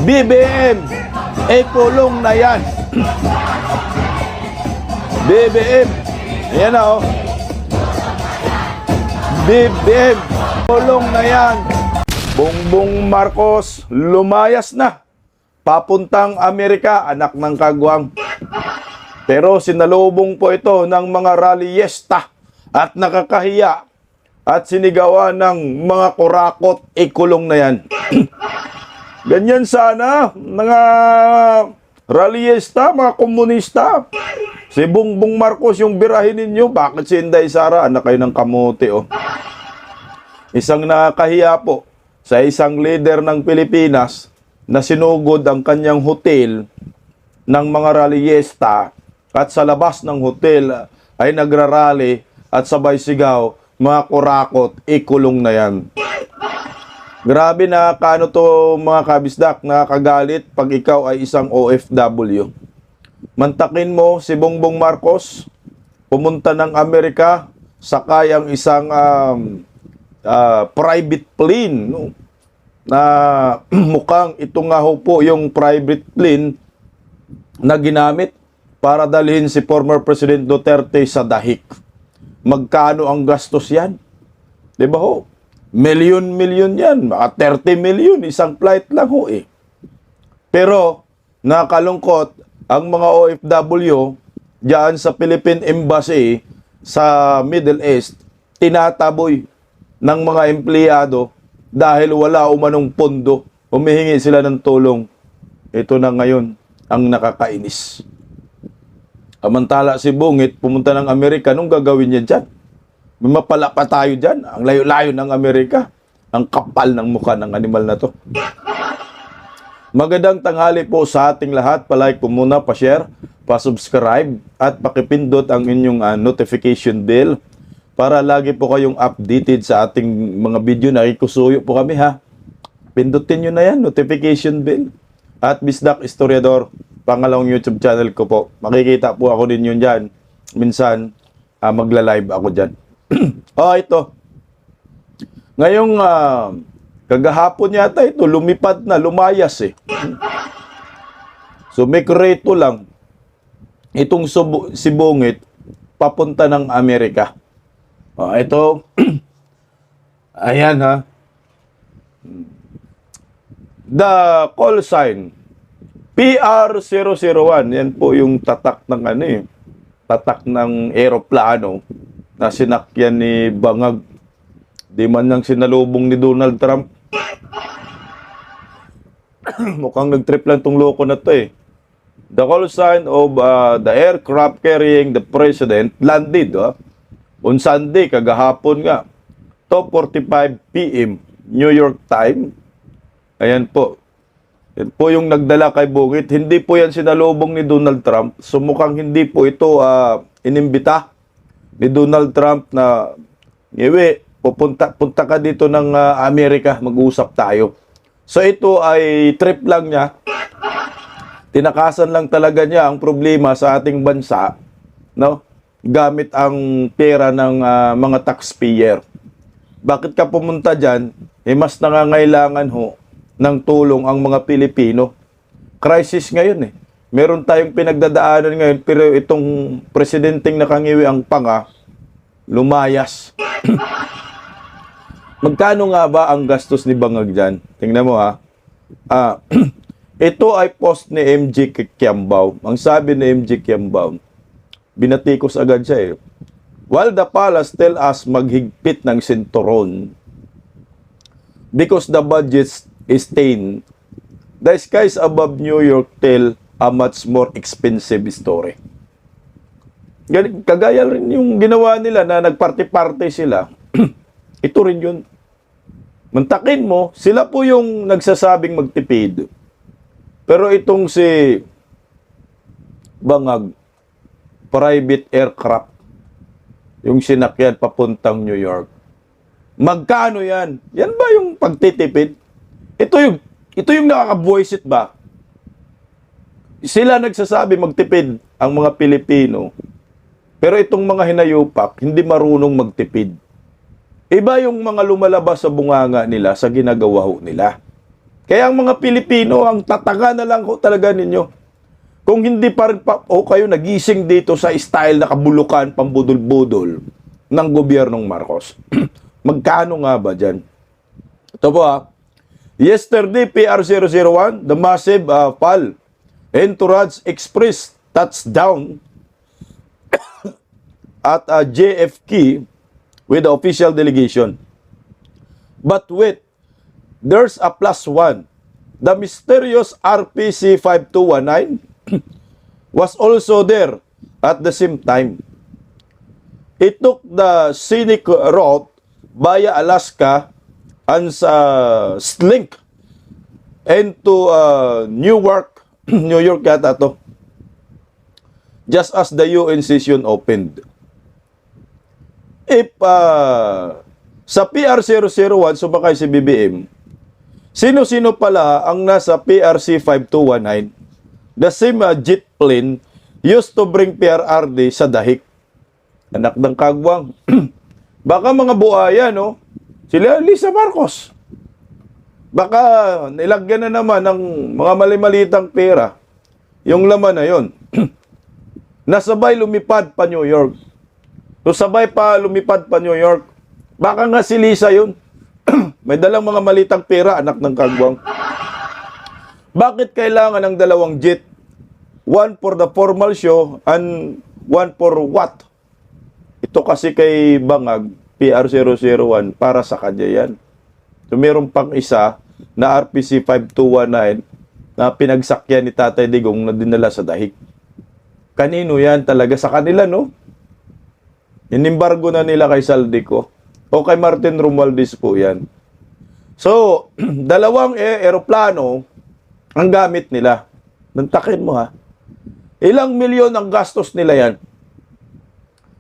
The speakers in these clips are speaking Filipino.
BBM, kulong na yan. BBM, ayan na oh. BBM, kulong na yan. Bongbong Marcos, lumayas na. Papuntang Amerika, anak ng kagwang. Pero sinalubong po ito ng mga rallyesta at nakakahiya at sinigawan ng mga kurakot, ikulong na yan. Ganyan sana, mga rallyesta, mga komunista. Si Bongbong Marcos yung birahin ninyo, bakit si Inday Sara, anak kayo ng kamote, oh. Isang nakakahiya po sa isang leader ng Pilipinas na sinugod ang kanyang hotel ng mga rallyesta at sa labas ng hotel ay nagrarally at sabay sigaw, mga kurakot, ikulong na yan. Grabe na kaano to mga kabisdak, nakakagalit pag ikaw ay isang OFW. Mantakin mo si Bongbong Marcos, pumunta ng Amerika, sakay ang isang private plane, no? Na mukhang ito nga ho po yung private plane na ginamit para dalhin si former President Duterte sa dahik. Magkano ang gastos yan? Diba ho? Milyon-milyon yan. Mga 30 million, isang flight lang ho eh. Pero, nakalungkot, ang mga OFW diyan sa Philippine Embassy sa Middle East, tinataboy ng mga empleyado dahil wala umanong pondo, humihingi sila ng tulong. Ito na ngayon ang nakakainis. Amantala si Bungit, pumunta ng Amerika, anong gagawin niya dyan? May mapala pa tayo dyan. Ang layo-layo ng Amerika. Ang kapal ng mukha ng animal na to. Magandang tanghali po sa ating lahat. Palike po muna, pa-share, pa-subscribe, at pakipindot ang inyong notification bell para lagi po kayong updated sa ating mga video. Nakikusuyo po kami ha. Pindutin nyo na yan, notification bell. At Bisdak Historiador, pangalawang YouTube channel ko po. Makikita po ako din yun dyan. Minsan, magla-live ako dyan. Ito. Ngayong kagahapon yata ito, lumipad na, lumayas eh. So, may kreto lang. Itong si Bungit, papunta ng Amerika. Ito. Ayan ha. The call sign PR001, yan po yung tatak ng tatak ng eroplano na sinakyan ni Bangag. Di man nang sinalubong ni Donald Trump. Mukhang nag-trip lang tong loko na to eh. The call sign of the aircraft carrying the president landed on Sunday, kagahapon nga. 2:45 p.m. New York time. Ayan po. Yan po yung nagdala kay Bungit. Hindi po yan sinalubong ni Donald Trump. So mukhang hindi po ito inimbita ni Donald Trump na ngewe, punta ka dito ng Amerika, mag-uusap tayo. So ito ay trip lang niya. Tinakasan lang talaga niya ang problema sa ating bansa, no? Gamit ang pera ng mga taxpayer. Bakit ka pumunta dyan? Mas nangangailangan ho ng tulong ang mga Pilipino. Crisis ngayon eh. Meron tayong pinagdadaanan ngayon, pero itong presidenteng nakangiwi ang panga, lumayas. Magkano nga ba ang gastos ni Bangag dyan? Tingnan mo ha. Ito ay post ni MJ Kiambao. Ang sabi ni MJ Kiambao, binatikos agad siya eh. While the palace tell us maghigpit ng sinturon because the budget is thin, the skies above New York tell a much more expensive story. Kagaya rin yung ginawa nila na nagparty-party sila. Ito rin yun. Mantakin mo, sila po yung nagsasabing magtipid. Pero itong si Bangag, private aircraft, yung sinakyan papuntang New York. Magkano yan? Yan ba yung pagtitipid? Ito yung nakaka-voice it ba? Sila nagsasabi magtipid ang mga Pilipino. Pero itong mga hinayupak, hindi marunong magtipid. Iba yung mga lumalabas sa bunganga nila sa ginagawa nila. Kaya ang mga Pilipino, ang tataga na lang ho talaga ninyo. Kung hindi pa rin kayo nagising dito sa style na kabulukan, pambudol-budol ng gobyernong Marcos. Magkano nga ba dyan? Ito po yesterday, PR001, the massive fall. Entourage Express touchdown at JFK with the official delegation. But wait, there's a plus one. The mysterious RPC 5219 was also there at the same time. It took the scenic route via Alaska and slink into Newark, New York yata to, just as the UN session opened. If sa PR001 sumakay si BBM, sino-sino pala ang nasa PRC 5219? The same jet plane used to bring PRRD sa Dahik. Anak ng kagwang. Baka mga buaya, no? Sila Lisa Marcos. Baka nilagyan na naman ng mga mali-malitang pera yung laman na yon. Nasabay lumipad pa New York. So sabay pa lumipad pa New York. Baka nga si Lisa yun. May dalang mga malitang pera, anak ng kagwang. Bakit kailangan ng dalawang jet? One for the formal show and one for what? Ito kasi kay Bangag, PR001, para sa kanya yan. So meron pang isa na RPC 5219 na pinagsakyan ni Tatay Digong na dinala sa Dahik. Kanino yan talaga? Sa kanila, no? Inimbargo na nila kay Saldico o kay Martin Romualdez po yan. So, dalawang eroplano ang gamit nila. Nantakin mo ilang milyon ang gastos nila yan.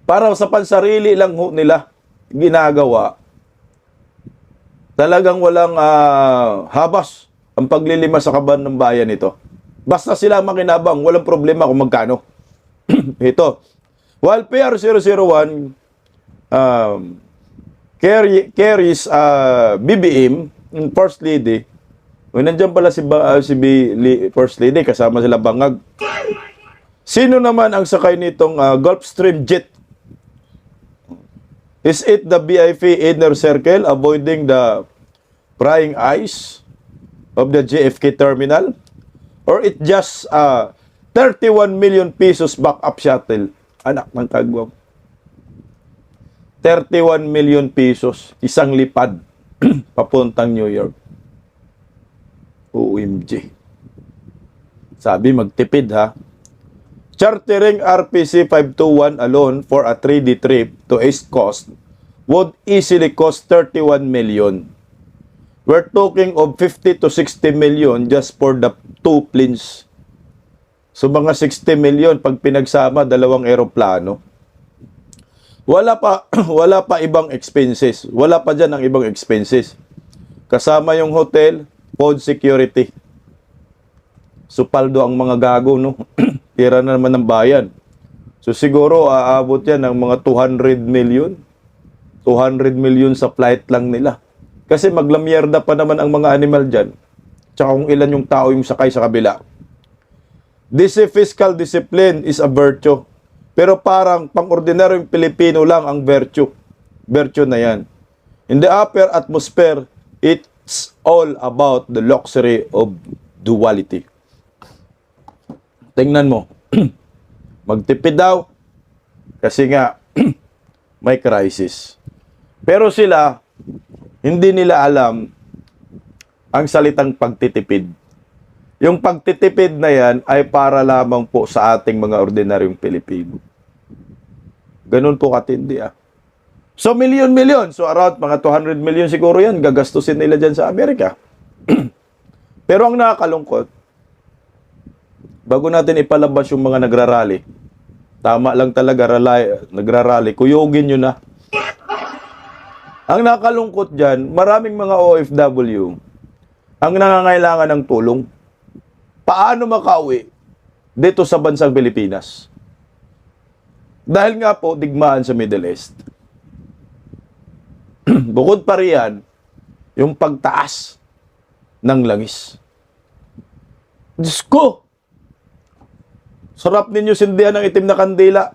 Para sa pansarili lang ho nila ginagawa. Talagang walang habas ang paglilima sa kaban ng bayan ito. Basta sila makinabang, walang problema kung magkano. Ito. While PR001 carries BBM, First Lady, nandiyan pala si First Lady, kasama sila Bangag. Sino naman ang sakay nitong Gulfstream jet? Is it the BIP inner circle avoiding the prying eyes of the JFK terminal? Or it just 31 million pesos backup shuttle? Anak ng kagwang. 31 million pesos, isang lipad papuntang New York. OMG. Sabi magtipid Chartering RPC 521 alone for a 3D trip to East Coast would easily cost 31 million. We're talking of 50 to 60 million just for the two planes. So mga 60 million pag pinagsama dalawang eroplano. Wala pa ibang expenses. Wala pa diyan ang ibang expenses. Kasama yung hotel, food security. So paldo ang mga gago, no? Tira na naman ng bayan. So siguro aabot yan ng mga 200 million. 200 million sa flight lang nila. Kasi maglamyerda pa naman ang mga animal dyan. Tsaka kung ilan yung tao yung sakay sa kabila. This fiscal discipline is a virtue. Pero parang pang-ordinaryong Pilipino lang ang virtue. Virtue na yan. In the upper atmosphere, it's all about the luxury of duality. Tingnan mo. Magtipid daw. Kasi nga, may crisis. Pero sila, hindi nila alam ang salitang pagtitipid. Yung pagtitipid na yan ay para lamang po sa ating mga ordinaryong Pilipino. Ganun po katindi So, milyon-milyon. So, around mga 200 million siguro yan. Gagastusin nila dyan sa Amerika. Pero ang nakakalungkot, bago natin ipalabas yung mga nagrarally, tama lang talaga, nagrarally, kuyugin nyo na. Ang nakakalungkot dyan, maraming mga OFW ang nangangailangan ng tulong. Paano makauwi dito sa bansang Pilipinas? Dahil nga po, digmaan sa Middle East. Bukod pa riyan, yung pagtaas ng langis. Diyos ko! Sarap ninyo sindihan ng itim na kandila.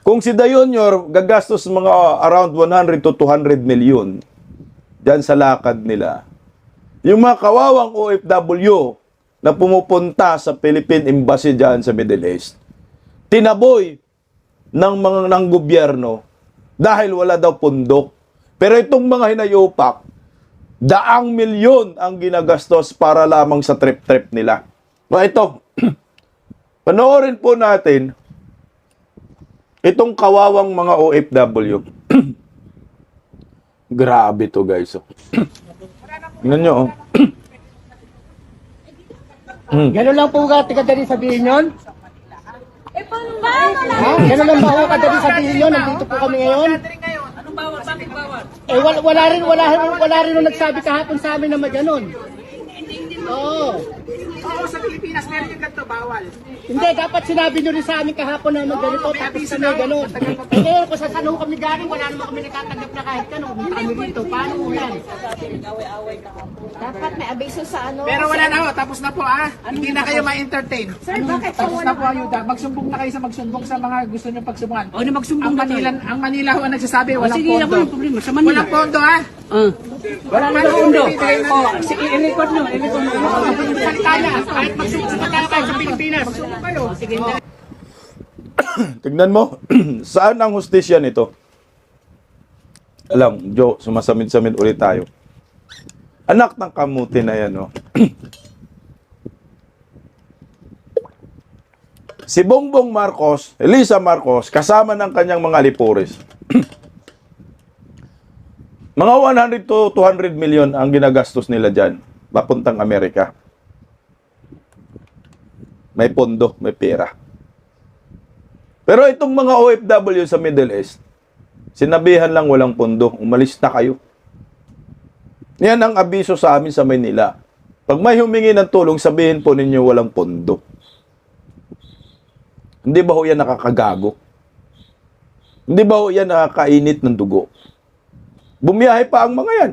Kung si Dayonyor gagastos mga around 100 to 200 million dyan sa lakad nila, yung mga kawawang OFW na pumupunta sa Philippine Embassy dyan sa Middle East, tinaboy ng gobyerno dahil wala daw pundok. Pero itong mga hinayupak, daang milyon ang ginagastos para lamang sa trip-trip nila. Ito, panoorin po natin itong kawawang mga OFW. Grabe to guys. Tingnan nyo, oh. Gano'n lang po ka, kadali sabihin yun? Paano na? Ha? Gano'n lang ba ho kadali sabihin yun? Nandito po kami ngayon? Anong bawal? Bakit bawal? Eh, wala rin nung nagsabi kahapon sa amin na maganon. Oo. Oo, sa Pilipinas meron yung ganito, bawal. Hindi, dapat sinabi nyo rin sa amin kahapon na ganito, tapos kami ganon. Eh ngayon, kung saan ho kami galing, wala naman kami natatanggap na kahit kano. Kami dito, paano ho yan? Dapat may abiso sa ano. Pero wala na ho, tapos na po Hindi na kayo ma-entertain. Sir, bakit Tapos na po ang ayuda. Magsumbong na kayo sa magsumbong sa mga gusto nyo pagsumbungan. O, na magsumbong na tayo. Ang Manila ho ang nagsasabi, walang Sige, pondo. ako yung problema. Sa Manila. Walang pondo Wala na pondo. O, i-record nyo. Salita niya, kahit magsumbong na tayo sa Pilipinas. Magsumbong kayo. Sige. Tignan mo, saan ang hustisya nito? Alam, Joe, sumasamid-samid ulit tayo. Anak ng kamuti na yan, oh. Si Bongbong Marcos, Elisa Marcos, kasama ng kanyang mga lipures. Mga 100 to 200 million ang ginagastos nila dyan, papuntang Amerika. May pondo, may pera. Pero itong mga OFW sa Middle East, sinabihan lang walang pondo, umalis na kayo. Yan ang abiso sa amin sa Maynila. Pag may humingi ng tulong, sabihin po ninyo walang pondo. Hindi ba ho yan nakakagago? Hindi ba ho yan nakakainit ng dugo? Bumiyahe pa ang mga yan.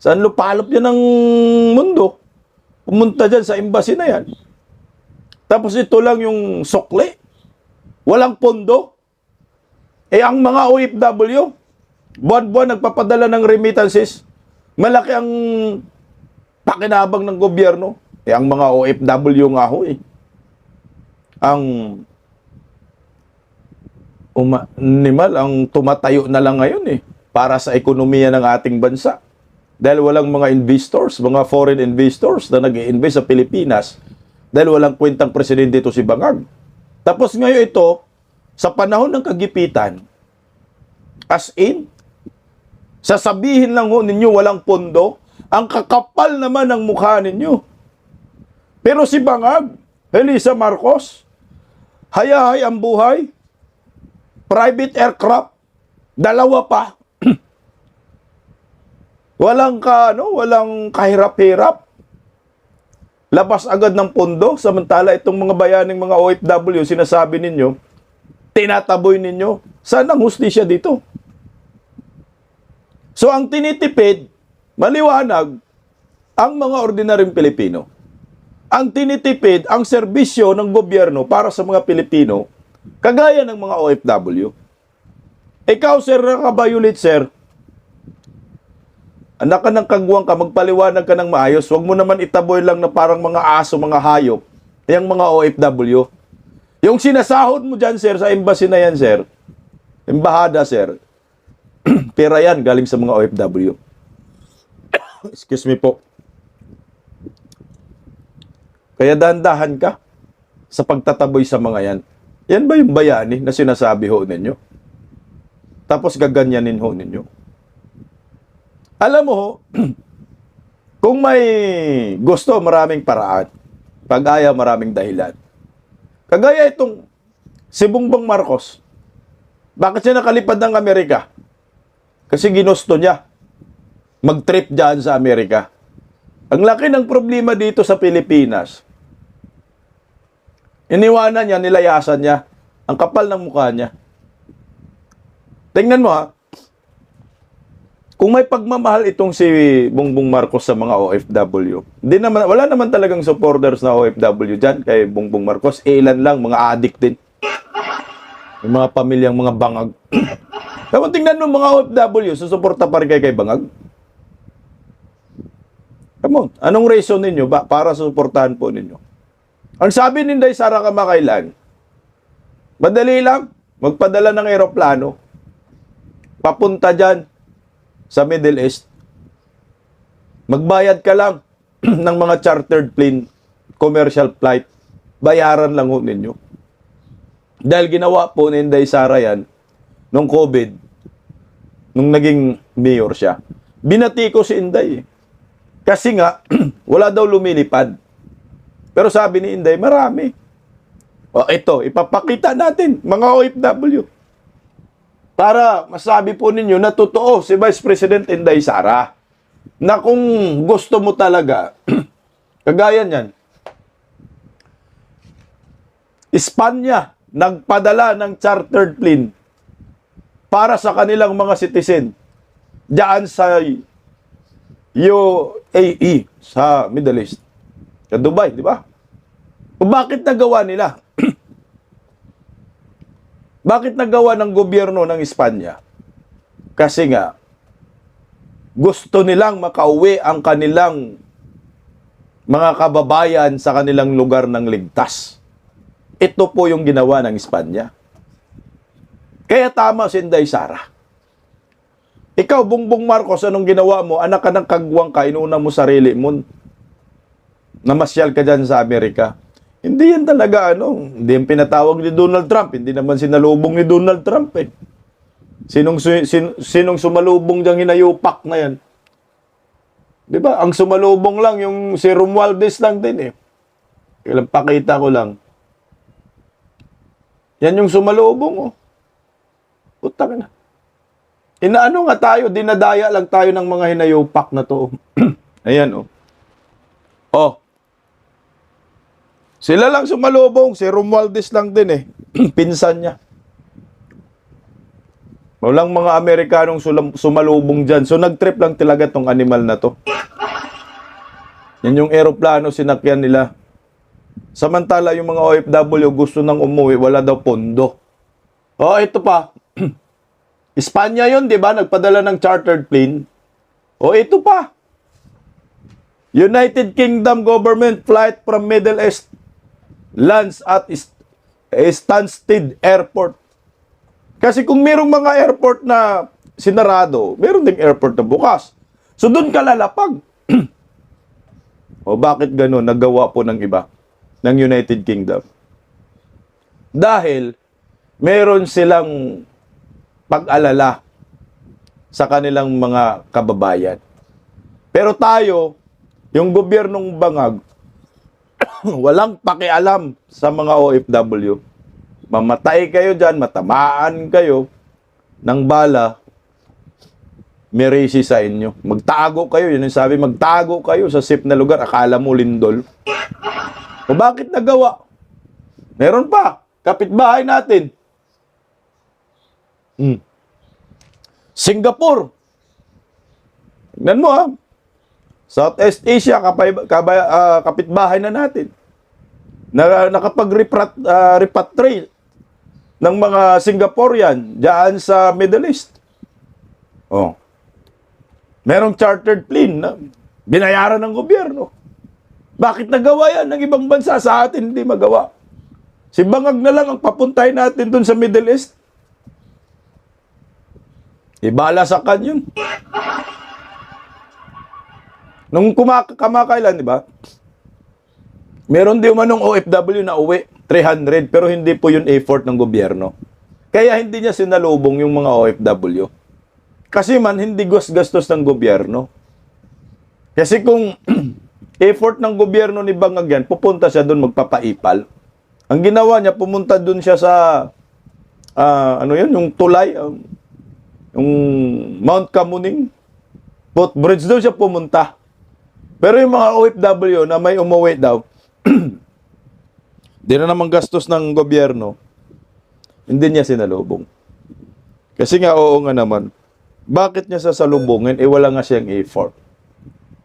Saan lupalop yan ng mundo? Pumunta dyan sa embassy na yan. Tapos ito lang yung sukli. Walang pondo. Eh ang mga OFW, buwan-buwan nagpapadala ng remittances. Malaki ang pakinabang ng gobyerno. Eh ang mga OFW nga ho eh. Ang ang tumatayo na lang ngayon eh para sa ekonomiya ng ating bansa. Dahil walang mga investors, mga foreign investors na nag-i-invest sa Pilipinas dahil walang kwentang presidente ito si Bangag. Tapos ngayon ito, sa panahon ng kagipitan, as in, sasabihin lang ho ninyo walang pondo, ang kakapal naman ng mukha ninyo. Pero si Bangag, Elisa Marcos, hayahay ang buhay, private aircraft, dalawa pa. Walang kahirap-hirap. Labas agad ng pondo, samantala itong mga bayaning mga OFW, sinasabi ninyo, tinataboy ninyo. Saan ang hustisya dito? So ang tinitipid, maliwanag, ang mga ordinaryong Pilipino. Ang tinitipid, ang serbisyo ng gobyerno para sa mga Pilipino, kagaya ng mga OFW. Ikaw, sir, nakabayulit, sir. Anak ka ng kagwang ka, magpaliwanag ka ng maayos. Huwag mo naman itaboy lang na parang mga aso, mga hayop. Yung mga OFW. Yung sinasahod mo dyan, sir, sa embassy na yan, sir. Embahada, sir. Pera yan, galing sa mga OFW. Excuse me po. Kaya dahan-dahan ka sa pagtataboy sa mga yan. Yan ba yung bayani na sinasabi ho ninyo? Tapos gaganyanin ho ninyo. Alam mo ho, kung may gusto, maraming paraan. Pag ayaw, maraming dahilan. Kagaya itong si Bongbong Marcos. Bakit siya nakalipad ng Amerika? Kasi ginusto niya mag-trip dyan sa Amerika. Ang laki ng problema dito sa Pilipinas. Iniwanan niya, nilayasan niya. Ang kapal ng mukha niya. Tingnan mo ha. kung may pagmamahal itong si Bongbong Marcos sa mga OFW, wala naman talagang supporters na OFW dyan kay Bongbong Marcos. Ilan lang, mga addict din. Yung mga pamilyang mga bangag. Kaya tingnan mo mga OFW, susuporta pa rin kay bangag. Come on, anong reason ninyo ba para susuportahan po ninyo? Ang sabi ni Inday Sara kamakailan, madali lang, magpadala ng eroplano, papunta dyan sa Middle East. Magbayad ka lang ng mga chartered plane, commercial flight. Bayaran lang ho ninyo. Dahil ginawa po ni Inday Sara yan nung COVID, nung naging mayor siya. Binati ko si Inday. Kasi nga, wala daw lumilipad. Pero sabi ni Inday, marami. O ito, ipapakita natin, mga OFW. Para masabi po ninyo na totoo si Vice President Inday Sara na kung gusto mo talaga, kagaya niyan, Espanya nagpadala ng chartered plane para sa kanilang mga citizen diyan sa UAE, sa Middle East, sa Dubai, di ba? O bakit nagawa nila? Bakit nagawa ng gobyerno ng Espanya? Kasi nga, gusto nilang makauwi ang kanilang mga kababayan sa kanilang lugar ng ligtas. Ito po yung ginawa ng Espanya. Kaya tama si Inday Sara. Ikaw, Bongbong Marcos, anong ginawa mo? Anak ka ng kagwang ka, inuuna mo sarili mo. Namasyal ka dyan sa Amerika. Hindi yan talaga, hindi yan pinatawag ni Donald Trump. Hindi naman sinalubong ni Donald Trump, eh. Sinong sumalubong diyang hinayupak na yan? Di ba? Ang sumalubong lang, yung si Romualdez lang din, eh. Kailang pakita ko lang. Yan yung sumalubong, oh. Puta ka na. Inaano nga tayo, dinadaya lang tayo ng mga hinayupak na to. Ayan, oh. Oh. Sila lang sumalubong, si Romualdez lang din eh. Pinsan niya. Walang mga Amerikanong sumalubong dyan. So nag-trip lang talaga tong animal na to. Yan yung aeroplano sinakyan nila. Samantala yung mga OFW gusto nang umuwi, wala daw pondo. Oh, ito pa. Espanya yun, di ba? Nagpadala ng chartered plane. Oh, ito pa. United Kingdom government flight from Middle East lands at Stansted Airport. Kasi kung merong mga airport na sinarado, meron ding airport na bukas. So doon ka lalapag. O bakit gano'n? Nagawa po ng iba, ng United Kingdom. Dahil meron silang pag-alala sa kanilang mga kababayan. Pero tayo, yung gobyernong bangag, walang pakialam sa mga OFW. Mamatay kayo dyan, matamaan kayo ng bala, may resi sa inyo. Magtago kayo, yun yung sabi, magtago kayo sa safe na lugar, akala mo lindol. O bakit nagawa? Meron pa, kapitbahay natin. Singapore. Tignan mo, Southeast Asia, kapitbahay na natin. Nakapag-repatriate ng mga Singaporean diyan sa Middle East. Oh. Merong chartered plane na binayaran ng gobyerno. Bakit nagawa yan ng ibang bansa? Sa atin hindi magawa. Si Bangag na lang ang papuntahin natin dun sa Middle East. Ibala sa kanyon. Nung kamakailan, di ba? Meron din manong OFW na uwi, 300, pero hindi po yun effort ng gobyerno. Kaya hindi niya sinalubong yung mga OFW. Kasi man, hindi gastos ng gobyerno. Kasi kung effort ng gobyerno ni Bangag yan, pupunta siya doon magpapaipal. Ang ginawa niya, pumunta doon siya sa, yung tulay, yung Mount Kamuning, footbridge, doon siya pumunta. Pero yung mga OFW na may umuwi daw, di na naman gastos ng gobyerno, hindi niya sinalubong. Kasi nga, oo nga naman, Bakit niya sasalubungin? Wala nga siyang effort.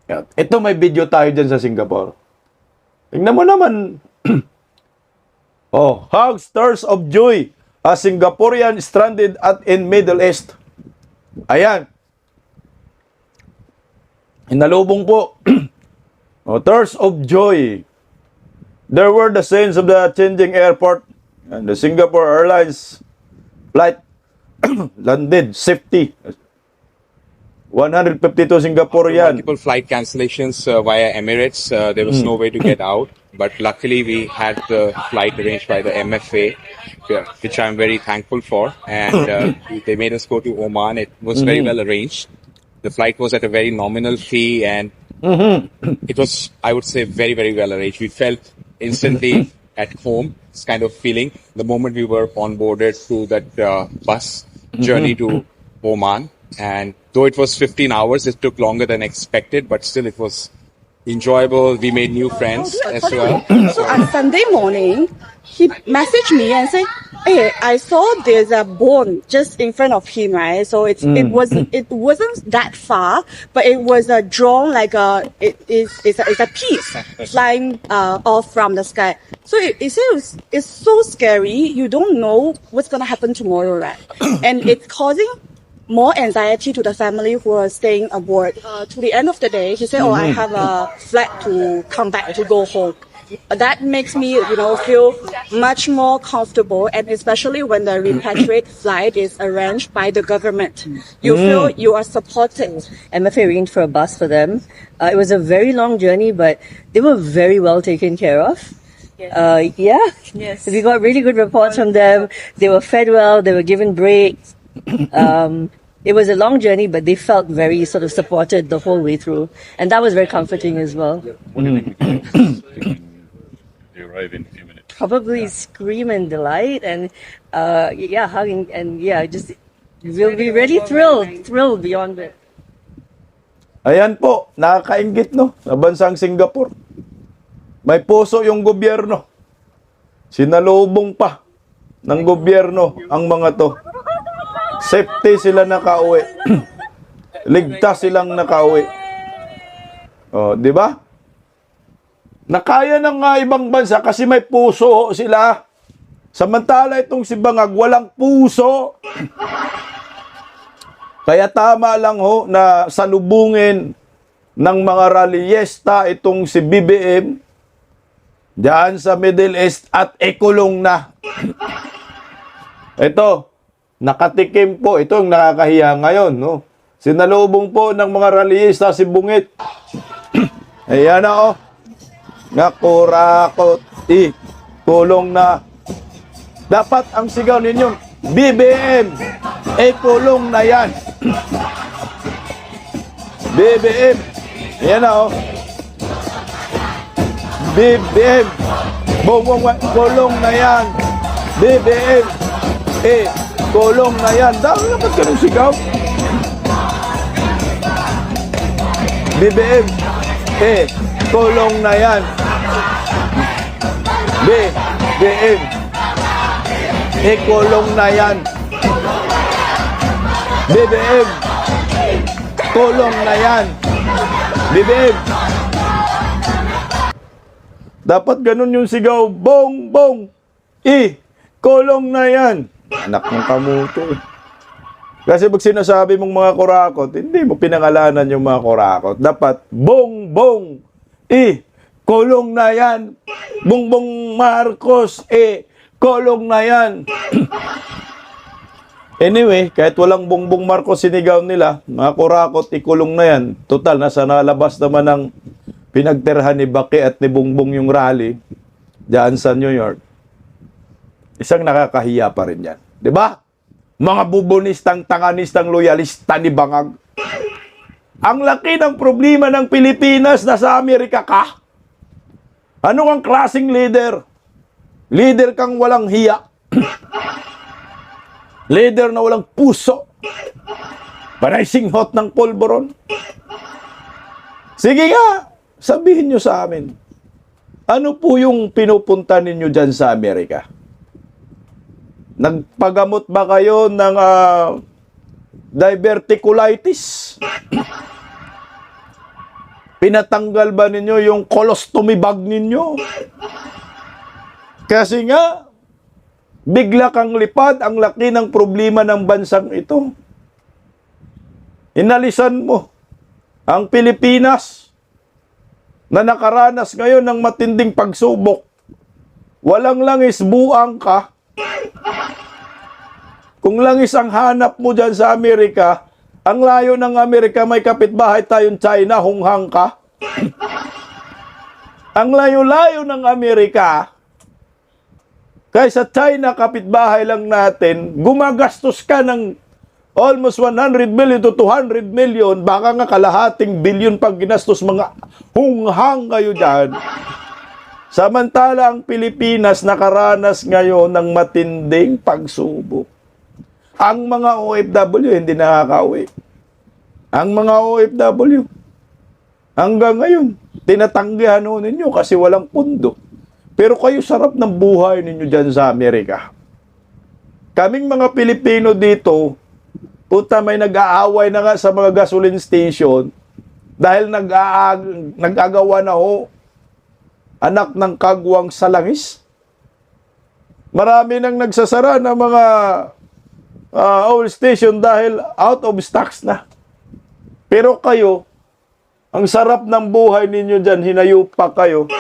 Yan. Ito, may video tayo dyan sa Singapore. Tingnan mo naman. Oh, hugs, tears of joy. A Singaporean stranded in Middle East. Ayan. Inalubong po. Oh, tears of joy. There were the scenes of the changing airport. And the Singapore Airlines flight landed safety. 152 Singaporean. Multiple flight cancellations via Emirates. There was no way to get out, but luckily we had the flight arranged by the MFA, which I'm very thankful for. And they made us go to Oman. It was very well arranged. The flight was at a very nominal fee, and it was, I would say, very, very well arranged. We felt instantly at home, this kind of feeling, the moment we were onboarded through that bus journey to Oman. And though it was 15 hours, it took longer than expected, but still it was enjoyable. We made new friends as well. So on Sunday morning, he messaged me and said, "Hey, I saw there's a bone just in front of him, right? So it wasn't that far, but it was drawn like it's a piece flying off from the sky. So it's so scary. You don't know what's gonna happen tomorrow, right? And it's causing more anxiety to the family who are staying aboard. To the end of the day, he said, "Oh, I have a flight to come back to go home." That makes me, feel much more comfortable, and especially when the repatriate flight is arranged by the government, you feel you are supported. MFA arranged for a bus for them. It was a very long journey, but they were very well taken care of. Yes. We got really good reports from them. They were fed well. They were given breaks. It was a long journey, but they felt very sort of supported the whole way through, and that was very comforting as well. They arrive in a few minutes. Probably scream and delight, and hugging, and just we'll be really thrilled beyond it. Ayan po, nakakaingit no, sa bansang Singapore. May puso yung gobyerno. Sinalubong pa ng gobyerno ang mga to. Safety sila nakauwi. Ligtas silang nakauwi. Oh, di ba? Nakaya ng ibang bansa kasi may puso sila. Samantala itong si Bangag walang puso. Kaya tama lang na salubungin ng mga rallyesta itong si BBM diyan sa Middle East at ikulong na. Ito, nakatikim po. Ito ang nakakahiya ngayon, no? Sinalubong po ng mga rallyista si Bungit. Ayan na, oh. Nakurakot, kulong na. Dapat ang sigaw ninyo, BBM, kulong na yan. BBM, ayan na, oh. BBM, kulong na yan. BBM, kulong na yan. Dapat ganun sigaw. BBM, kulong na yan. BBM, kulong na yan. BBM, kulong na yan. BBM. Dapat ganun yung sigaw. Bong, bong. Kulong na yan. Anak ng kamuto. Kasi pag sinasabi mong mga kurakot, hindi mo pinangalanan yung mga kurakot. Dapat, bong, bong. Kulong na yan. Bongbong Marcos, kulong na yan. Anyway, kahit walang Bongbong Marcos sinigaw nila, mga kurakot, ikulong na yan. Total, nasa nalabas naman ng pinagterhan ni Baki at ni Bongbong yung rally diyan sa New York. Isang nakakahiya pa rin yan. Diba? Mga bubonistang, tanganistang, loyalista ni Bangag. Ang laki ng problema ng Pilipinas na sa Amerika ka. Ano kang klaseng leader? Leader kang walang hiya. Leader na walang puso. Panay hot ng polvoron. Sige nga, sabihin nyo sa amin. Ano po yung pinupunta ninyo dyan sa Amerika? Nagpagamot ba kayo ng diverticulitis? Pinatanggal ba ninyo yung colostomy bag ninyo? Kasi nga, bigla kang lipad, ang laki ng problema ng bansang ito. Inalisan mo ang Pilipinas na nakaranas ngayon ng matinding pagsubok. Walang langis, buang ka. Kung langis ang hanap mo dyan sa Amerika, ang layo ng Amerika, may kapitbahay tayong China, hunghang ka. Ang layo-layo ng Amerika, kaysa China, kapitbahay lang natin, gumagastos ka ng almost 100 million to 200 million, baka nga kalahating billion pag ginastos, mga hunghang kayo dyan. Samantala ang Pilipinas nakaranas ngayon ng matinding pagsubok. Ang mga OFW hindi nakakauwi. Ang mga OFW hanggang ngayon tinatanggihan ho ninyo kasi walang pundo. Pero kayo sarap ng buhay ninyo dyan sa Amerika. Kaming mga Pilipino dito, puta may nag-aaway na nga sa mga gasoline station dahil nag-agawa na ho anak ng kagwang sa langis. Marami nang nagsasara ng mga oil station dahil out of stocks na. Pero kayo, ang sarap ng buhay ninyo dyan, hinayupa kayo.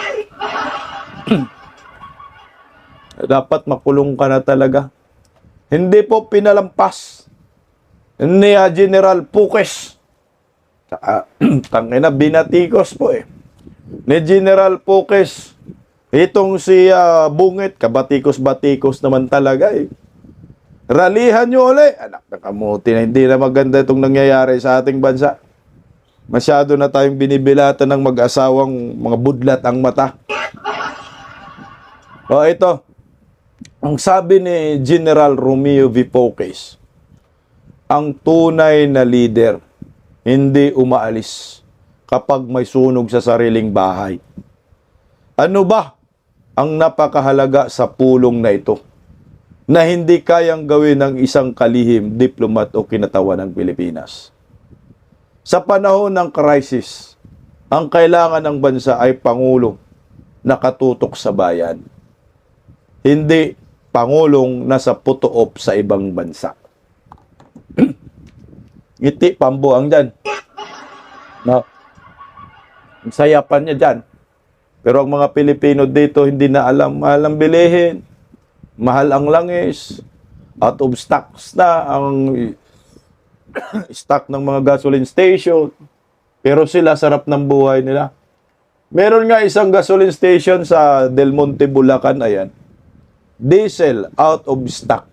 Dapat makulong ka na talaga. Hindi po pinalampas ni General Pukes. Tangina, binatikos po eh. Ni General Pukes. Itong si Bungit, kabatikos-batikos naman talaga eh. Ralihan nyo ulit. Anak na kamuti na hindi na maganda itong nangyayari sa ating bansa. Masyado na tayong binibilatan ng mag-asawang mga budlat ang mata. O ito, ang sabi ni General Romeo V. Pukes, ang tunay na leader hindi umaalis kapag may sunog sa sariling bahay. Ano ba ang napakahalaga sa pulong na ito na hindi kayang gawin ng isang kalihim, diplomat o kinatawan ng Pilipinas? Sa panahon ng crisis, ang kailangan ng bansa ay pangulo na katutok sa bayan. Hindi pangulong nasa puto-op sa ibang bansa. Ngiti, pambuang dyan. No? Ang sayapan niya dyan. Pero ang mga Pilipino dito hindi na alam. Mahal ang bilihin. Mahal ang langis. Out of stocks na ang stock ng mga gasoline station. Pero sila sarap ng buhay nila. Meron nga isang gasoline station sa Del Monte, Bulacan. Ayan. Diesel out of stock.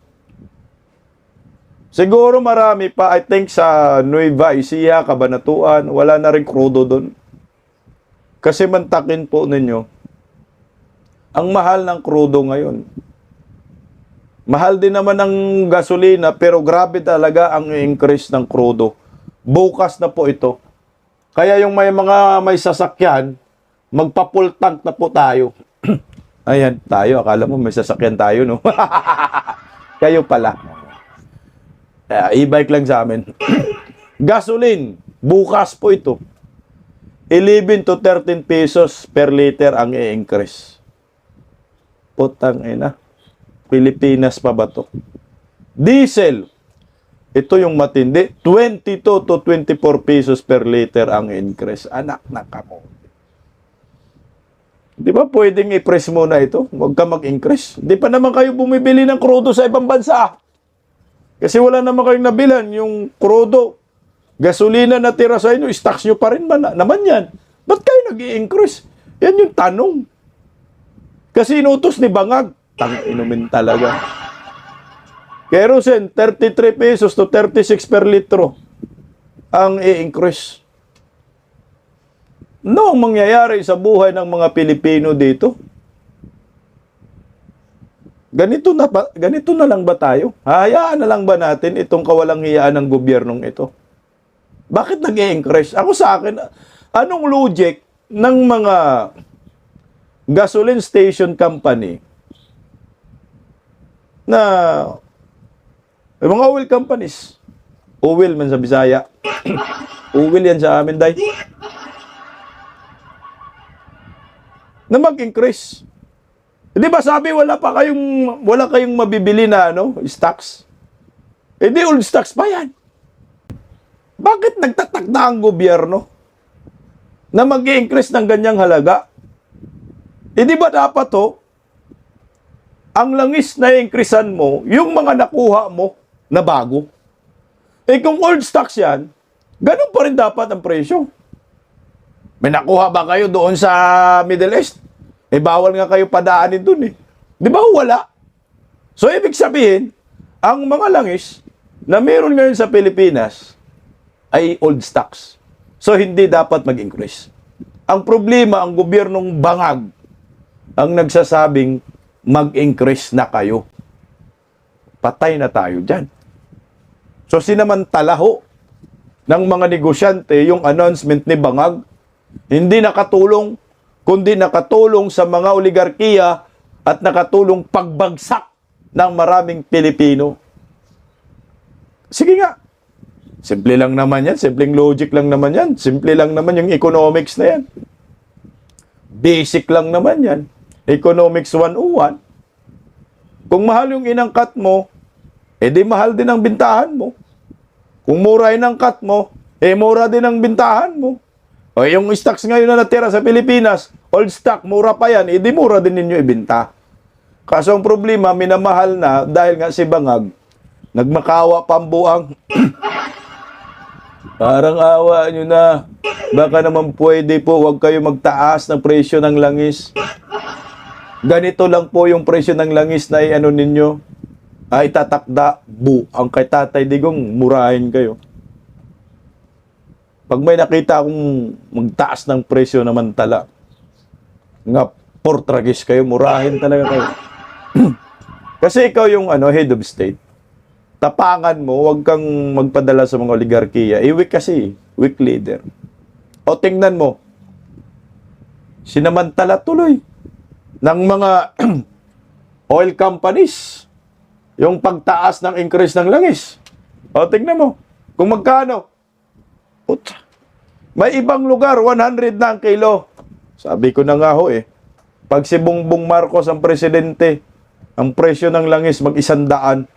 Siguro marami pa, I think sa Nueva Ecija, Cabanatuan, wala na rin krudo doon. Kasi mantakin po ninyo, ang mahal ng krudo ngayon. Mahal din naman ng gasolina, pero grabe talaga ang increase ng krudo. Bukas na po ito. Kaya yung may sasakyan, magpa-full tank na po tayo. Ayan, tayo. Akala mo may sasakyan tayo, no? Kayo pala. E-bike lang sa amin. Gasoline, bukas po ito. 11 to 13 pesos per liter ang i-increase. Putang ina. Pilipinas pa ba to? Diesel, ito yung matindi. 22 to 24 pesos per liter ang increase. Anak na kamo. Di ba pwedeng i-press muna ito? Huwag ka mag-increase. Di pa naman kayo bumibili ng krudo sa ibang bansa. Kasi wala naman kayong nabilan. Yung krudo, gasolina na tira sa inyo, stocks nyo pa rin naman yan. Ba't kayo nag-i-increase? Yan yung tanong. Kasi inutos ni Bangag. Tang-inumin talaga. Kerosene, 33 pesos to 36 per litro ang i-increase. Ano ang mangyayari sa buhay ng mga Pilipino dito? Ganito na lang ba tayo? Hayaan na lang ba natin itong kawalang hiyaan ng gobyernong ito? Bakit nag-i-increase? Ako sa akin, anong logic ng mga gasoline station company na mga oil companies Uwil man sa Bisaya. Uwil yan sa amin, day. Na mag-increase. Di ba sabi wala kayong mabibili na stocks? Eh di old stocks pa yan. Bakit nagtatakda ang gobyerno na mag-increase ng ganyang halaga? Eh di ba dapat ang langis na increasean mo, yung mga nakuha mo na bago? Eh kung old stocks yan, ganun pa rin dapat ang presyo. May nakuha ba kayo doon sa Middle East? Eh bawal nga kayo padaanin doon eh. Di ba wala? So ibig sabihin, ang mga langis na meron ngayon sa Pilipinas ay old stocks. So hindi dapat mag-increase. Ang problema, ang gobyernong bangag ang nagsasabing mag-increase na kayo. Patay na tayo dyan. So sinamantala ng mga negosyante yung announcement ni Bangag, hindi nakatulong, kundi nakatulong sa mga oligarkiya at nakatulong pagbagsak ng maraming Pilipino. Sige nga. Simple lang naman yan. Simpleng logic lang naman yan. Simple lang naman yung economics na yan. Basic lang naman yan. Economics 101. Kung mahal yung inangkat mo, edi mahal din ang bintahan mo. Kung mura inangkat mo, mura din ang bintahan mo. O yung stocks ngayon na natira sa Pilipinas, old stock, mura pa yan, edi mura din ninyo ibinta. Kaso ang problema, minamahal na dahil nga si Bangag, nagmakawa pambuang. Parang awa nyo na. Baka naman pwede po, huwag kayo magtaas ng presyo ng langis. Ganito lang po yung presyo ng langis na ninyo. Ay tatakda, ang kay Tatay Digong, murahin kayo. Pag may nakita akong magtaas ng presyo naman tala, nga portragis kayo, murahin talaga kayo. Kasi ikaw yung head of state. Tapangan mo, huwag kang magpadala sa mga oligarkiya. Weak kasi, weak leader. O tingnan mo, sinamantala tuloy ng mga oil companies yung pagtaas ng increase ng langis. O tingnan mo, kung magkano. Puta. May ibang lugar, 100 na ang kilo. Sabi ko na nga pag si Bongbong Marcos ang presidente, ang presyo ng langis mag-100.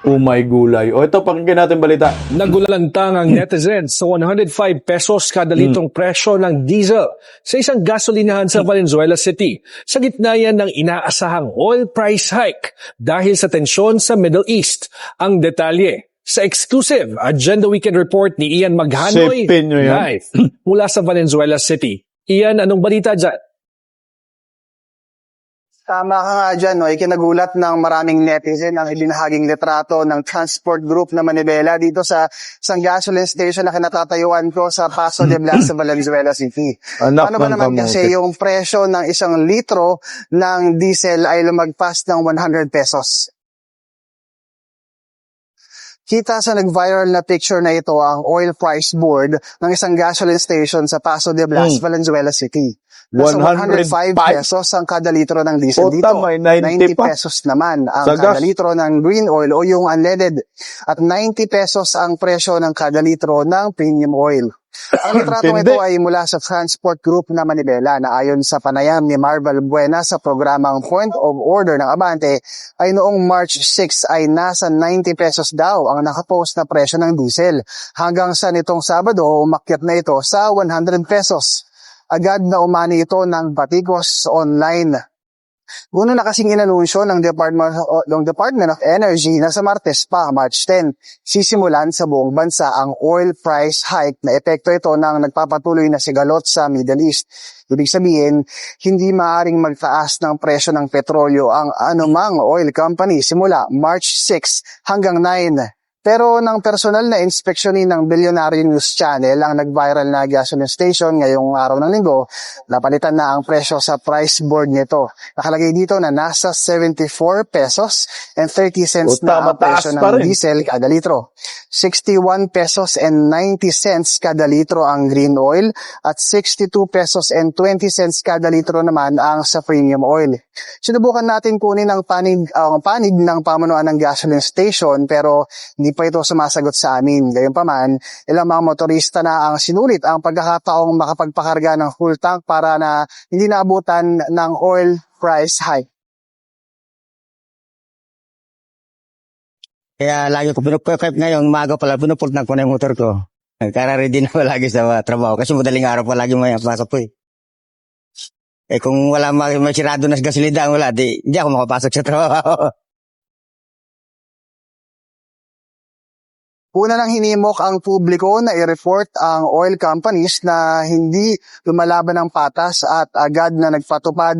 Oh my gulay. O ito, pakinggan natin balita. Nagulantang ang netizens sa 105 pesos kada litrong presyo ng diesel sa isang gasolinahan sa Valenzuela City. Sa gitna yan ng inaasahang oil price hike dahil sa tensyon sa Middle East. Ang detalye sa exclusive Agenda Weekend Report ni Ian Maghanoy Sipin nyo yan. live mula sa Valenzuela City. Ian, anong balita dyan? Tama ka nga dyan, ikinagulat ng maraming netizen ang ibinahaging litrato ng transport group na Manibela dito sa isang gasoline station na kinatatayuan ko sa Paso de Blas sa Valenzuela City. Anak Ano ba ng naman kamote. kasi yung presyo ng 1 litro ng diesel ay lumagpas ng 100 pesos. Kita sa nag-viral na picture na ito ang oil price board ng isang gasoline station sa Paso de Blas, Valenzuela City. Nasa 105 pesos ang kada litro ng diesel dito. May 90 pa. pesos naman ang Sa kada gas. litro ng green oil o yung unleaded. At 90 pesos ang presyo ng kada litro ng premium oil. Ang litrato Hindi. ito ay mula sa transport group na Manibela na ayon sa panayam ni Marvel Buena sa programang Point of Order ng Abante ay noong March 6 ay nasa 90 pesos daw ang nakapost na presyo ng diesel. Hanggang sa nitong Sabado, umakyat na ito sa 100 pesos. Agad na umani ito ng batikos online. Una na kasing inanunsyo ng Department of Energy na sa Martes pa, March 10, sisimulan sa buong bansa ang oil price hike na epekto ito ng nagpapatuloy na sigalot sa Middle East. Ibig sabihin, hindi maaaring magtaas ng presyo ng petrolyo ang anumang oil company simula March 6 hanggang 9. Pero ng personal na inspeksyonin ng Billionaire News Channel ang nag-viral na gasoline station ngayong araw ng linggo, napalitan na ang presyo sa price board nito. Nakalagay dito na nasa 74 pesos and 30 cents na ang presyo ng diesel kada litro. 61 pesos and 90 cents kada litro ang green oil at 62 pesos and 20 cents kada litro naman ang sa premium oil. Sinubukan natin kunin ang panig ng pamunuan ng gasoline station pero hindi pa ito sumasagot sa amin. Gayunpaman, ilang mga motorista na ang sinulit ang pagkakataong makapagpakarga ng full tank para na hindi naabutan ng oil price hike. Kaya lagi ko pinupukap ngayon, umaga pala pinupultang ko na yung motor ko. Kaya ready na lagi sa trabaho kasi madaling araw pa lagi may pasok ko eh. Eh kung wala may sirado na gasolina, wala, hindi ako makapasok sa trabaho. Una nang hinimok ang publiko na i-report ang oil companies na hindi lumalaban ng patas at agad na nagpapatupad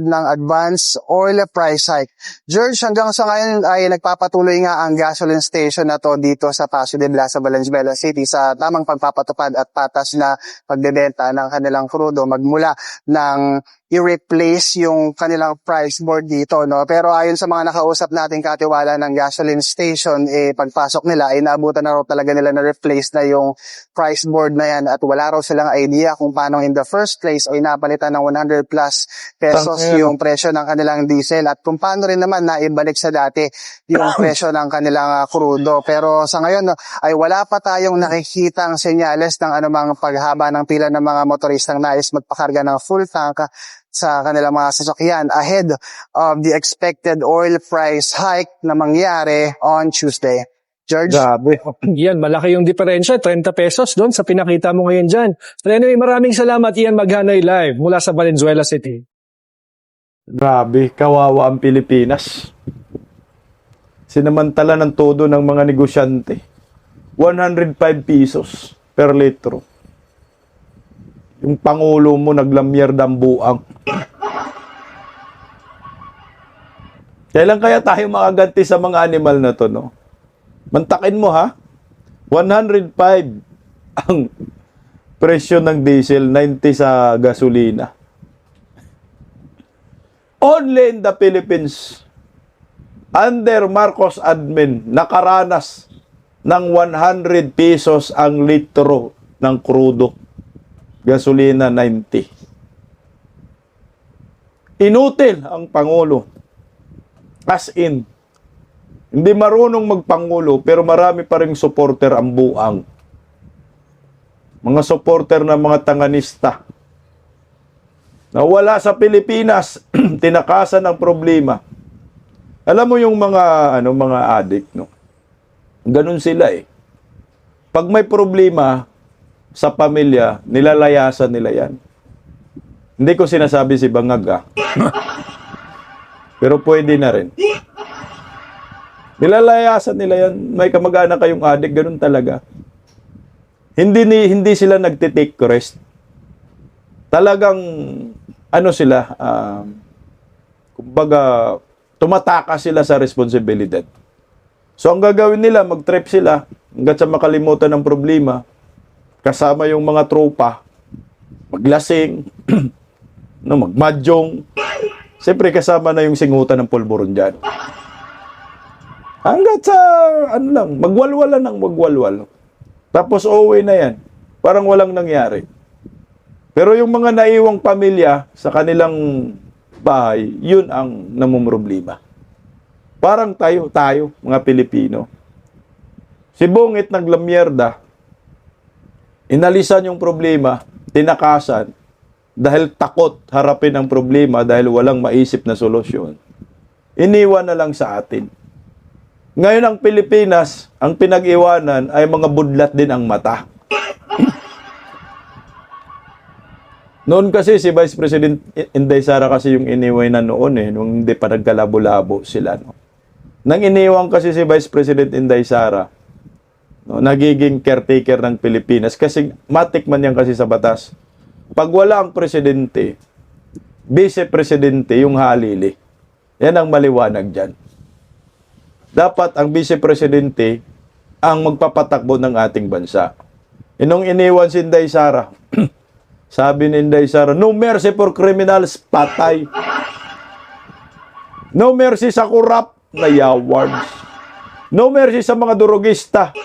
ng advance oil price hike. George, hanggang sa ngayon ay nagpapatuloy nga ang gasoline station na to dito sa Paso de Blas, Valenzuela City sa tamang pagpapatupad at patas na pagbebenta ng kanilang krudo magmula ng i-replace yung kanilang price board dito, no? Pero ayon sa mga nakausap nating katiwala ng gasoline station, pagpasok nila ay naabutan na raw talaga nila na replace na yung price board na yan at wala raw silang idea kung paano in the first place ay napalitan ng 100 plus pesos yung presyo ng kanilang diesel at kung paano rin naman naibalik sa dati yung presyo ng kanilang krudo. Pero sa ngayon ay wala pa tayong nakikitang senyales ng anumang paghaba ng pila ng mga motoristang nais magpakarga ng full tank sa kanilang mga sasakyan ahead of the expected oil price hike na mangyari on Tuesday. George? Grabe. Yan, malaki yung diferensya, 30 pesos doon sa pinakita mo ngayon dyan. But anyway, maraming salamat, Ian Maghanay live mula sa Valenzuela City. Grabe, kawawa ang Pilipinas. Sinamantala ng todo ng mga negosyante. 105 pesos per litro. Yung Pangulo mo naglamyerda ang buang. Kailan kaya tayo makaganti sa mga animal na to, no? Mantakin mo, ha? 105 ang presyo ng diesel, 90 sa gasolina. Only in the Philippines, under Marcos admin, nakaranas ng 100 pesos ang litro ng crudo. Gasolina 90. Inutil ang Pangulo. As in, hindi marunong magpangulo pero marami pa ring supporter ang buang. Mga supporter na mga tanganista. Na wala sa Pilipinas, tinakasan ng problema. Alam mo yung mga addict, no? Ganun sila eh. Pag may problema sa pamilya, nilalayasan nila yan. Hindi ko sinasabi si Bangag, pero pwede na rin. Nilalayasan nila yan. May kamag-anak kayong addict, ganun talaga. Hindi sila nagtitake rest. Talagang, kumbaga, tumataka sila sa responsibilidad. So, ang gagawin nila, mag-trip sila, hanggat sa makalimutan ng problema, kasama yung mga tropa, maglasing, magmadyong, siyempre kasama na yung singutan ng pulburon dyan. Hanggat sa, magwalwala ng magwalwal. Tapos uuwi na yan. Parang walang nangyari. Pero yung mga naiwang pamilya sa kanilang bahay, yun ang namumroblema. Parang tayo, mga Pilipino. Si Bungit naglamyerda, inalisan yung problema, tinakasan, dahil takot harapin ang problema dahil walang maisip na solusyon. Iniwan na lang sa atin. Ngayon ang Pilipinas, ang pinag-iwanan ay mga budlat din ang mata. Noon kasi si Vice President Inday Sara kasi yung iniwan na noon nung hindi pa nagkalabo-labo sila. No? Nang iniwan kasi si Vice President Inday Sara, no, nagiging caretaker ng Pilipinas kasi matikman yan kasi sa batas. Pag wala ang presidente, vice-presidente yung halili. Yan ang maliwanag dyan. Dapat ang vice-presidente ang magpapatakbo ng ating bansa. Nung iniwan si Inday Sara, sabi ni Inday Sara, no mercy for criminals, patay. No mercy sa corrupt, na yawards. No mercy sa mga durugista.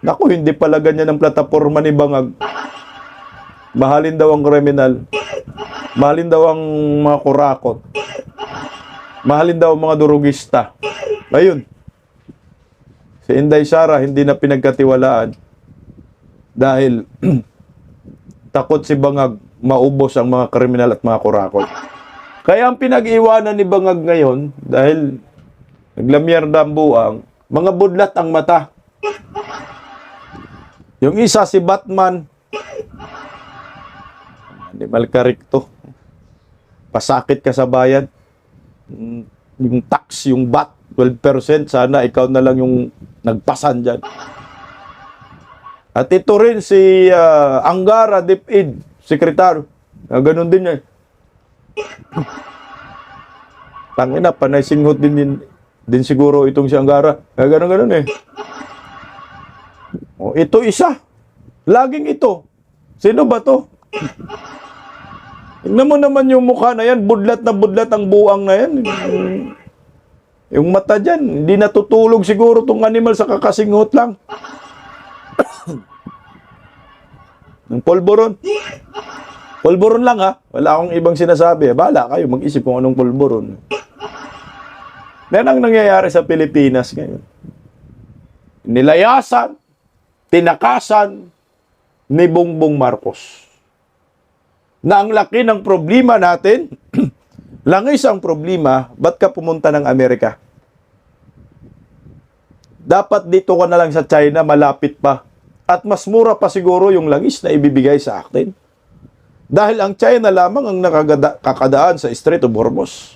Naku, hindi pala ganyan ang plataforma ni Bangag. Mahalin daw ang kriminal. Mahalin daw ang mga kurakot. Mahalin daw ang mga durugista. Ayun. Si Inday Sara hindi na pinagkatiwalaan dahil takot si Bangag maubos ang mga kriminal at mga kurakot. Kaya ang pinag-iwanan ni Bangag ngayon, dahil naglamyerda ang buang, mga budlat ang mata. Yung isa si Batman, animal karikto. Pasakit ka sa bayan. Yung tax, yung bat, 12%, sana ikaw na lang yung nagpasan dyan. At ito rin si Angara DepEd, sekretaryo. Ganun din niya. Tangina, panay singhot din siguro itong si Angara. Ganun eh. O, ito isa. Laging ito. Sino ba to? Tignan mo naman yung mukha na yan. Budlat na budlat ang buang na yan. Yung mata dyan, hindi natutulog siguro tong animal sa kakasinghot lang. Ng polboron. Polboron lang ha. Wala akong ibang sinasabi. Bahala kayo, mag-isip kung anong polboron. Yan ang nangyayari sa Pilipinas ngayon. Nilayasan, tinakasan ni Bongbong Marcos. Na ang laki ng problema natin, langis ang problema, ba't ka pumunta ng Amerika? Dapat dito ka na lang sa China, malapit pa. At mas mura pa siguro yung langis na ibibigay sa atin. Dahil ang China lamang ang nakakadaan sa Strait of Hormuz.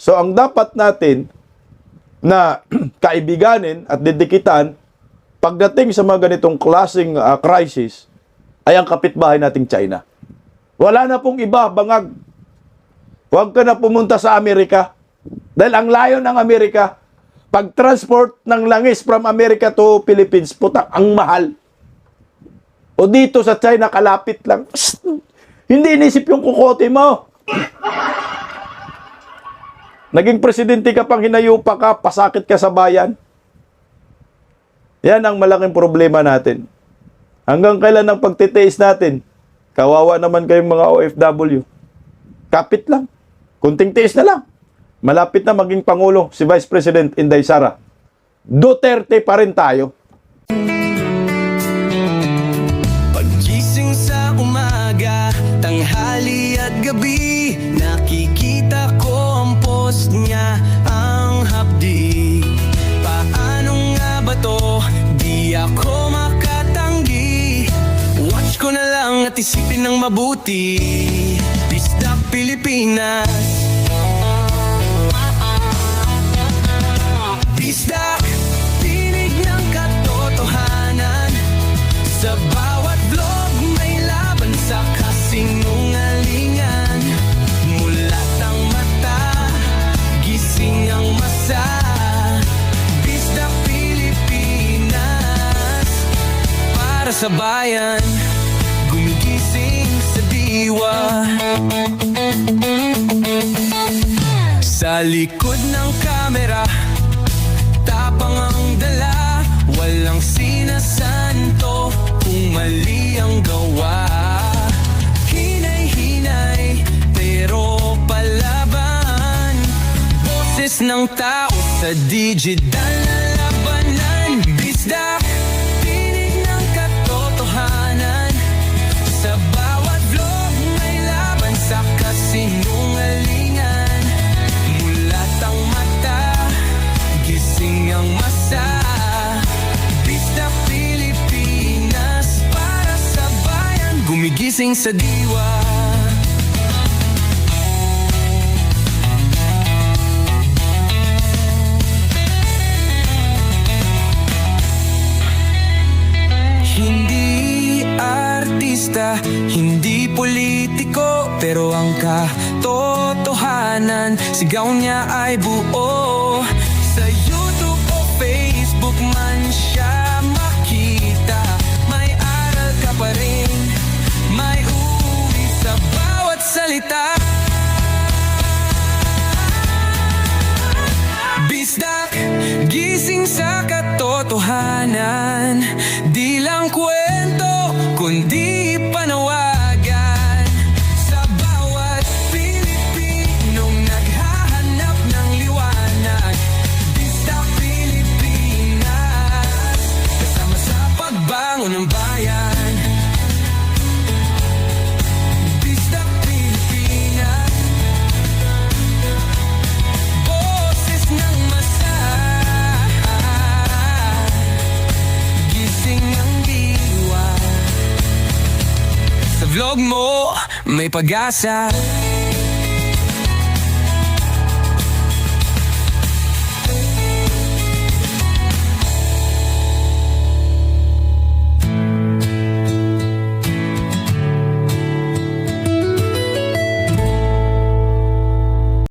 So ang dapat natin na kaibiganin at didikitan pagdating sa mga ganitong klaseng crisis ay ang kapitbahay nating China. Wala na pong iba, Bangag. Huwag ka na pumunta sa Amerika. Dahil ang layo ng Amerika, pag-transport ng langis from America to Philippines, putak, ang mahal. O dito sa China, kalapit lang. Psst, hindi inisip yung kukote mo. Naging presidente ka pang hinayupa ka, pasakit ka sa bayan. Yan ang malaking problema natin. Hanggang kailan ang pagtitiis natin? Kawawa naman kayong mga OFW. Kapit lang. Kunting tiis na lang. Malapit na maging Pangulo si Vice President Inday Sara. Duterte pa rin tayo. Paggising sa umaga, tanghali at gabi, nakikita ko ang post niya, ang hapdi. Paano nga ba to? Di ako makatanggi. Watch ko na lang at isipin ng mabuti. Bisdak Pilipinas. Bisdak, tinig ng katotohanan. Sa bawat vlog may laban sa kasinungalingan. Mulat ang mata, gising ang masa. Bisdak Pilipinas, para sa bayan, gumigising sa diwa. Sa likod ng kamera, tapang ang dala, walang sinasanto kung mali ang gawa. Hinay-hinay, pero palaban. Boses ng tao sa digital na labanan. Bisdak, tinig ng katotohanan. Sa bawat vlog may laban sa kasinungalingan. Mulat ang mata, gising ang masa. Bisdak Pilipinas, para sa bayan, gumigising sa diwa. Hindi artista, hindi politiko, pero ang katotohanan, sigaw niya ay buo. Sa YouTube o Facebook man siya makita, may aral ka pa rin, may uwi sa bawat salita. Bisdak, gising sa katotohanan, di lang kwento, kundi panawagan. Sa bawat vlog mo may pag-asa.